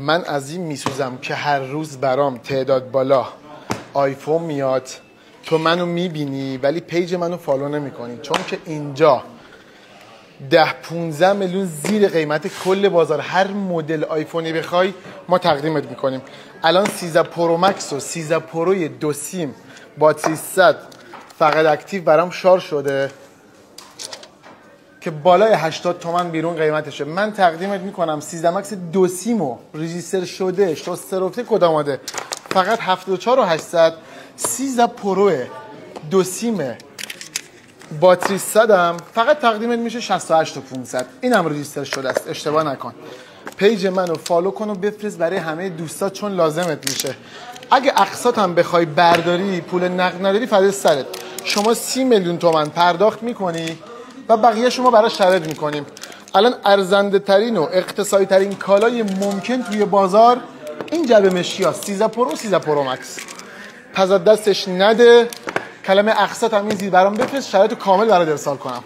من از این میسوزم که هر روز برام تعداد بالا آیفون میاد، تو منو میبینی ولی پیج منو فالو نمی کنی، چون که اینجا 10-15 میلیون زیر قیمت کل بازار هر مدل آیفونی بخوای ما تقدیمت میکنیم. الان 13 پرو مکس و 13 پروی 2 سیم با 300 فقط اکتیو برام شارژ شده که بالای 80 تومن بیرون قیمتشه. من تقدیمت میکنم 13 مکس 2 سیمو ریجیستر شده شسترفته کد آماده فقط 74,800. 13 پرو 2 سیم با 300 هم فقط تقدیمت میشه 68,500. اینم ریجیستر شده است، اشتباه نکن. پیج منو فالو کن و بفرست برای همه دوستات چون لازمت میشه. اگه اقساط هم بخوای برداری پول نقد نداری فدای سرت. شما 30 میلیون تومن پرداخت میکنی و بقیه شما براش شرط میکنیم. الان ارزنده ترین و اقتصادی ترین کالای ممکن توی بازار این جعبه مشکی هست، 13 پرو 13 پرو مکس. پس از دستش نده. کلمه اقساط هم این زیر برام بفرست، شرایط کامل برات ارسال کنم.